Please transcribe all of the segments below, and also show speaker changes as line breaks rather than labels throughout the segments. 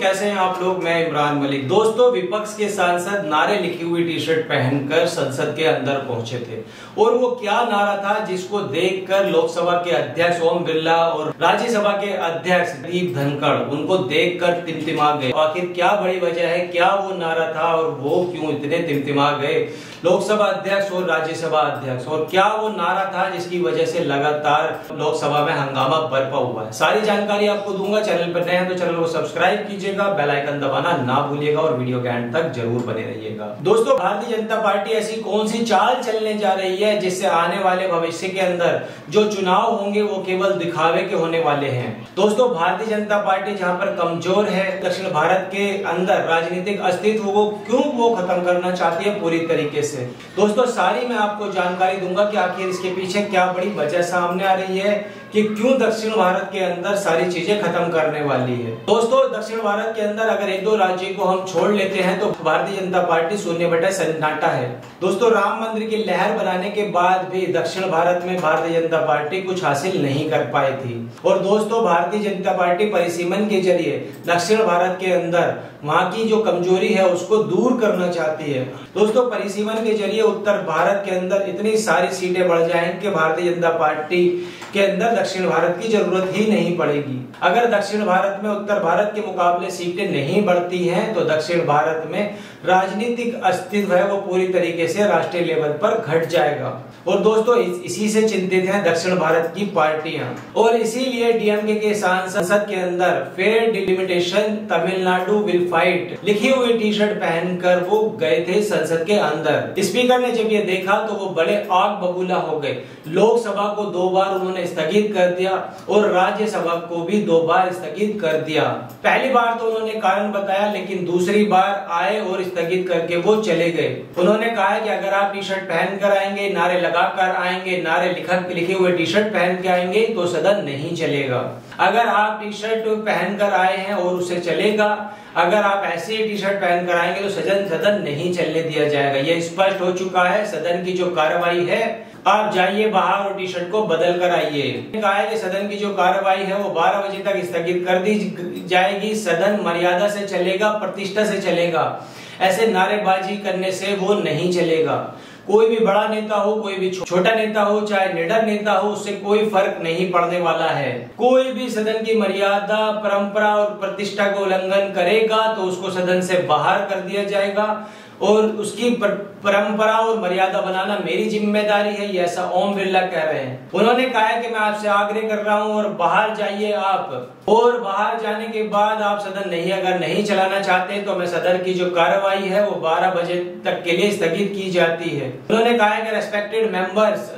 कैसे हैं आप लोग। मैं इमरान मलिक। दोस्तों, विपक्ष के सांसद नारे लिखी हुई टी शर्ट पहनकर संसद के अंदर पहुंचे थे और वो क्या नारा था जिसको देखकर लोकसभा के अध्यक्ष ओम बिरला और राज्यसभा के अध्यक्ष जगदीप धनखड़ उनको देखकर टिमटिमा गए। आखिर क्या बड़ी वजह है, क्या वो नारा था और वो क्यों इतने टिमटिमा गए लोकसभा अध्यक्ष और राज्यसभा अध्यक्ष, और क्या वो नारा था जिसकी वजह से लगातार लोकसभा में हंगामा बरपा हुआ है। सारी जानकारी आपको दूंगा। चैनल पर नए हैं तो चैनल को सब्सक्राइब कीजिएगा, बेल आइकन दबाना ना भूलिएगा और वीडियो के एंड तक जरूर बने रहिएगा। दोस्तों, भारतीय जनता पार्टी ऐसी कौन सी चाल चलने जा रही है जिससे आने वाले भविष्य के अंदर जो चुनाव होंगे वो केवल दिखावे के होने वाले हैं। दोस्तों, भारतीय जनता पार्टी जहां पर कमजोर है, दक्षिण भारत के अंदर राजनीतिक अस्तित्व को क्यों वो खत्म करना चाहती है पूरी तरीके से। दोस्तों, सारी मैं आपको जानकारी दूंगा कि आखिर इसके पीछे क्या बड़ी वजह सामने आ रही है कि क्यों दक्षिण भारत के अंदर सारी चीजें खत्म करने वाली है। दोस्तों, दक्षिण भारत के अंदर अगर एक दो राज्यों को हम छोड़ लेते हैं तो भारतीय जनता पार्टी शून्य बटे सन्नाटा है। दोस्तों, राम मंदिर की लहर बनाने के बाद भी दक्षिण भारत में भारतीय जनता पार्टी कुछ हासिल नहीं कर पाई थी। और दोस्तों, भारतीय जनता पार्टी परिसीमन के जरिए दक्षिण भारत के अंदर वहां की जो कमजोरी है उसको दूर करना चाहती है। दोस्तों, परिसीमन के जरिए उत्तर भारत के अंदर इतनी सारी सीटें बढ़ जाएंगी कि भारतीय जनता पार्टी के अंदर दक्षिण भारत की जरूरत ही नहीं पड़ेगी। अगर दक्षिण भारत में उत्तर भारत के मुकाबले सीटें नहीं बढ़ती हैं तो दक्षिण भारत में राजनीतिक अस्तित्व है वो पूरी तरीके से राष्ट्रीय लेवल पर घट जाएगा। और दोस्तों, इसी से चिंतित हैं दक्षिण भारत की पार्टियां और इसीलिए डीएमके के संसद के अंदर fair delimitation Tamil Nadu will fight लिखी हुई टी शर्ट पहनकर वो गए थे संसद के अंदर। स्पीकर ने जब ये देखा तो वो बड़े आग बबूला हो गए। लोकसभा को 2 बार उन्होंने स्थगित कर दिया और राज्यसभा को भी 2 बार स्थगित कर दिया। पहली बार तो उन्होंने कारण बताया, लेकिन दूसरी बार आए और स्थगित करके वो चले गए। उन्होंने कहा कि अगर आप टी शर्ट पहन कर आएंगे, नारे लगाकर आएंगे, नारे लिखे हुए टी शर्ट पहन के आएंगे तो सदन नहीं चलेगा। अगर आप टी शर्ट पहनकर आए हैं और उसे चलेगा, अगर आप ऐसे टी शर्ट पहनकर आएंगे तो सदन नहीं चलने दिया जाएगा। यह स्पष्ट हो चुका है। सदन की जो कार्रवाई है, आप जाइए बाहर और टी शर्ट को बदल कर आइए। कहा है कि सदन की जो कार्रवाई है वो 12 बजे तक स्थगित कर दी जाएगी। सदन मर्यादा से चलेगा, प्रतिष्ठा से चलेगा। ऐसे नारेबाजी करने से वो नहीं चलेगा। कोई भी बड़ा नेता हो, कोई भी छोटा नेता हो, चाहे निडर नेता हो, उससे कोई फर्क नहीं पड़ने वाला है। कोई भी सदन की मर्यादा, परंपरा और प्रतिष्ठा को उल्लंघन करेगा तो उसको सदन से बाहर कर दिया जाएगा और उसकी परंपरा और मर्यादा बनाना मेरी जिम्मेदारी है। ये ऐसा ओम बिरला कह रहे हैं। उन्होंने कहा है कि मैं आपसे आग्रह कर रहा हूं और बाहर जाइए आप, और बाहर जाने के बाद आप सदन अगर नहीं चलाना चाहते तो मैं सदन की जो कार्रवाई है वो 12 बजे तक के लिए स्थगित की जाती है। उन्होंने कहा है कि respected members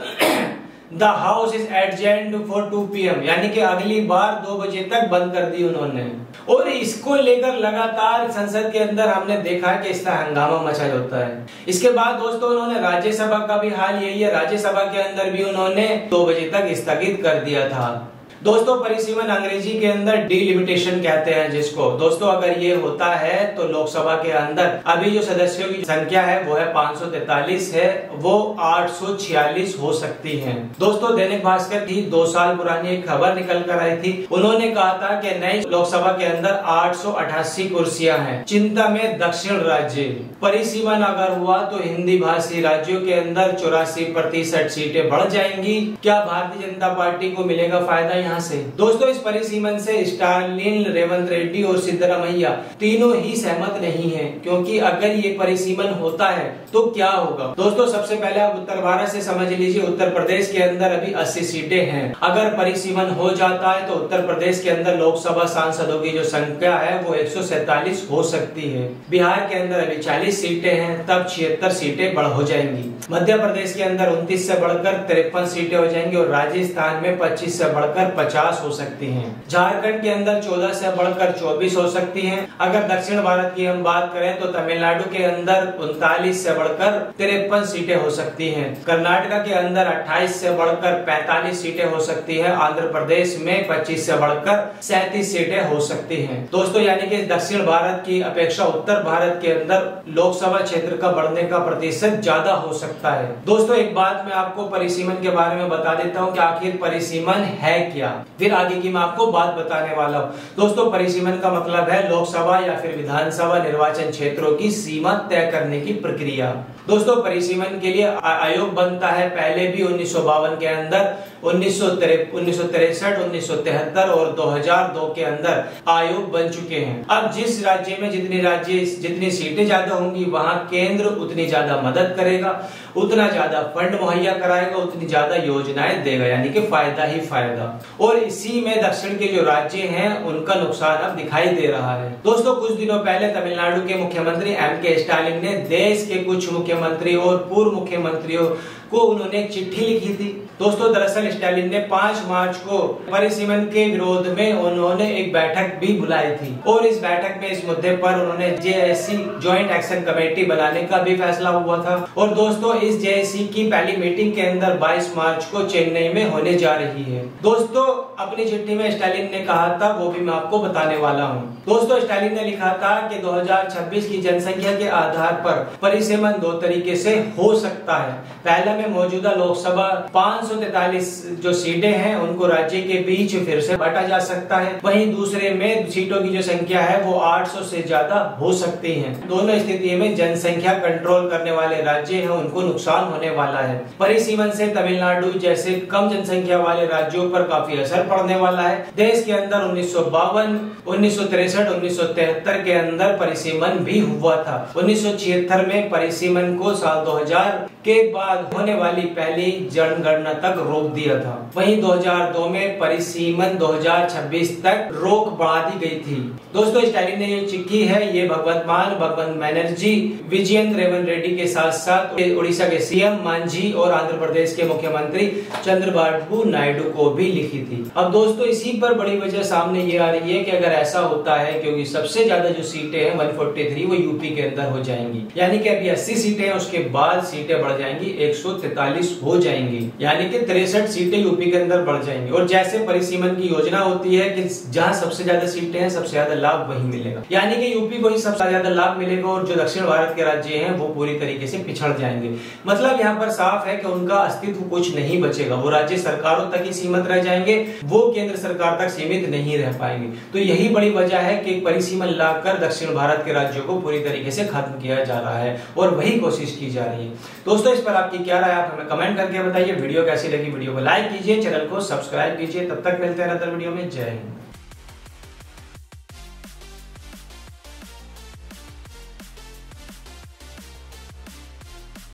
the house is adjourned for 2 PM, यानी कि अगली बार 2 बजे तक बंद कर दी उन्होंने। और इसको लेकर लगातार संसद के अंदर हमने देखा कि इसका हंगामा मचा होता है। इसके बाद दोस्तों, उन्होंने राज्यसभा का भी हाल यही है। राज्यसभा के अंदर भी उन्होंने 2 बजे तक स्थगित कर दिया था। दोस्तों, परिसीमन अंग्रेजी के अंदर डिलिमिटेशन कहते हैं जिसको। दोस्तों, अगर ये होता है तो लोकसभा के अंदर अभी जो सदस्यों की संख्या है वो है 543 है, वो 846 हो सकती है। दोस्तों, दैनिक भास्कर की 2 साल पुरानी एक खबर निकल कर आई थी। उन्होंने कहा था कि नई लोकसभा के अंदर 888 कुर्सियां हैं। चिंता में दक्षिण राज्य। परिसीमन अगर हुआ तो हिंदी भाषी राज्यों के अंदर 84% सीटें बढ़ जाएंगी। क्या भारतीय जनता पार्टी को मिलेगा फायदा यहाँ से? दोस्तों, इस परिसीमन से स्टालिन, रेवंत रेड्डी और सिद्धरामैया तीनों ही सहमत नहीं हैं, क्योंकि अगर ये परिसीमन होता है तो क्या होगा। दोस्तों, सबसे पहले आप उत्तर भारत से समझ लीजिए। उत्तर प्रदेश के अंदर अभी 80 सीटें हैं। अगर परिसीमन हो जाता है तो उत्तर प्रदेश के अंदर लोकसभा सांसदों की जो संख्या है वो 147 हो सकती है। बिहार के अंदर अभी 40 सीटें हैं, तब 76 सीटें बढ़ हो जाएंगी। मध्य प्रदेश के अंदर 29 से बढ़कर 53 सीटें हो जाएंगी और राजस्थान में 25 से बढ़कर 50 हो सकती हैं। झारखंड के अंदर 14 से बढ़कर 24 हो सकती हैं। अगर दक्षिण भारत की हम बात करें तो तमिलनाडु के अंदर 39 से बढ़कर 53 सीटें हो सकती हैं। कर्नाटक के अंदर 28 से बढ़कर 45 सीटें हो सकती है। आंध्र प्रदेश में 25 से बढ़कर 37 सीटें हो सकती हैं। दोस्तों, यानी कि दक्षिण भारत की अपेक्षा उत्तर भारत के अंदर लोकसभा क्षेत्र का बढ़ने का प्रतिशत ज्यादा हो सकता है। दोस्तों, एक बात मैं आपको परिसीमन के बारे में बता देता हूँ कि आखिर परिसीमन है क्या। क्या। फिर आगे की मैं आपको बात बताने वाला हूँ। दोस्तों, परिसीमन का मतलब है लोकसभा या फिर विधानसभा निर्वाचन क्षेत्रों की सीमा तय करने की प्रक्रिया। दोस्तों, परिसीमन के लिए आयोग बनता है। पहले भी 1952 के अंदर, 1963, 1973 और 2002 के अंदर आयोग बन चुके हैं। अब जिस राज्य में जितनी सीटें ज्यादा होंगी, वहां केंद्र उतनी ज्यादा मदद करेगा, उतना ज्यादा फंड मुहैया कराएगा, उतनी ज्यादा योजनाएं देगा, यानी कि फायदा ही फायदा। और इसी में दक्षिण के जो राज्य हैं उनका नुकसान अब दिखाई दे रहा है। दोस्तों, कुछ दिनों पहले तमिलनाडु के मुख्यमंत्री M.K. स्टालिन ने देश के कुछ मुख्यमंत्री और पूर्व मुख्यमंत्रियों को उन्होंने एक चिट्ठी लिखी थी। दोस्तों, दरअसल स्टालिन ने 5 मार्च को परिसीमन के विरोध में उन्होंने एक बैठक भी बुलाई थी और इस बैठक में इस मुद्दे पर उन्होंने JSC जॉइंट एक्शन कमेटी बनाने का भी फैसला हुआ था। और दोस्तों, इस JSC की पहली मीटिंग के अंदर 22 मार्च को चेन्नई में होने जा रही है। दोस्तों, अपनी चिट्ठी में स्टालिन ने कहा था, वो भी मैं आपको बताने वाला हूँ। दोस्तों, स्टालिन ने लिखा था कि 2026 की जनसंख्या के आधार पर परिसीमन 2 तरीके से हो सकता है। पहला में मौजूदा लोकसभा 543 जो सीटें हैं उनको राज्य के बीच फिर से बांटा जा सकता है। वहीं दूसरे में सीटों की जो संख्या है वो 800 से ज्यादा हो सकती है। दोनों स्थिति में जनसंख्या कंट्रोल करने वाले राज्य हैं उनको नुकसान होने वाला है। परिसीमन से तमिलनाडु जैसे कम जनसंख्या वाले राज्यों पर काफी असर पड़ने वाला है। देश के अंदर 1952, 1963, 1973 के अंदर परिसीमन भी हुआ था। 1976 में परिसीमन को साल 2000 के बाद होने वाली पहली जनगणना तक रोक दिया था। वहीं 2002 में परिसीमन 2026 तक रोक बढ़ा दी गई थी। दोस्तों, स्टालिन ने ये चिट्ठी है ये भगवंत मान, भगवंत बनर्जी, विजयेंद्र रेवन रेड्डी के साथ साथ उड़ीसा के CM मांझी और आंध्र प्रदेश के मुख्यमंत्री चंद्रबाबू नायडू को भी लिखी थी। अब दोस्तों, इसी पर बड़ी वजह सामने ये आ रही है कि अगर ऐसा होता है, क्योंकि सबसे ज्यादा जो सीटें हैं 143 वो यूपी के अंदर हो जाएंगी, यानी कि अभी 80 सीटें हैं, उसके बाद सीटें बढ़ जाएंगी 143 हो जाएंगी, यानी कि 63 सीटें यूपी के अंदर बढ़ जाएंगी। और जैसे परिसीमन की योजना होती है कि जहां सबसे ज्यादा सीटें हैं सबसे ज्यादा लाभ वही मिलेगा, यानी कि यूपी को ही सबसे ज्यादा लाभ मिलेगा और जो दक्षिण भारत के राज्य हैं वो पूरी तरीके से पिछड़ जाएंगे। मतलब यहाँ पर साफ है कि उनका अस्तित्व कुछ नहीं बचेगा, वो राज्य सरकारों तक ही सीमित रह जाएंगे, वो केंद्र सरकार तक सीमित नहीं रह पाएंगे। तो यही बड़ी वजह है कि परिसीमन लाकर दक्षिण भारत के राज्यों को पूरी तरीके से खत्म किया जा रहा है और वही कोशिश की जा रही है। दोस्तों, इस पर आपकी क्या राय, आप हमें कमेंट करके बताइए। वीडियो कैसी लगी, वीडियो को लाइक कीजिए, चैनल को सब्सक्राइब कीजिए। तब तक मिलते हैं अगले वीडियो में। जय हिंद।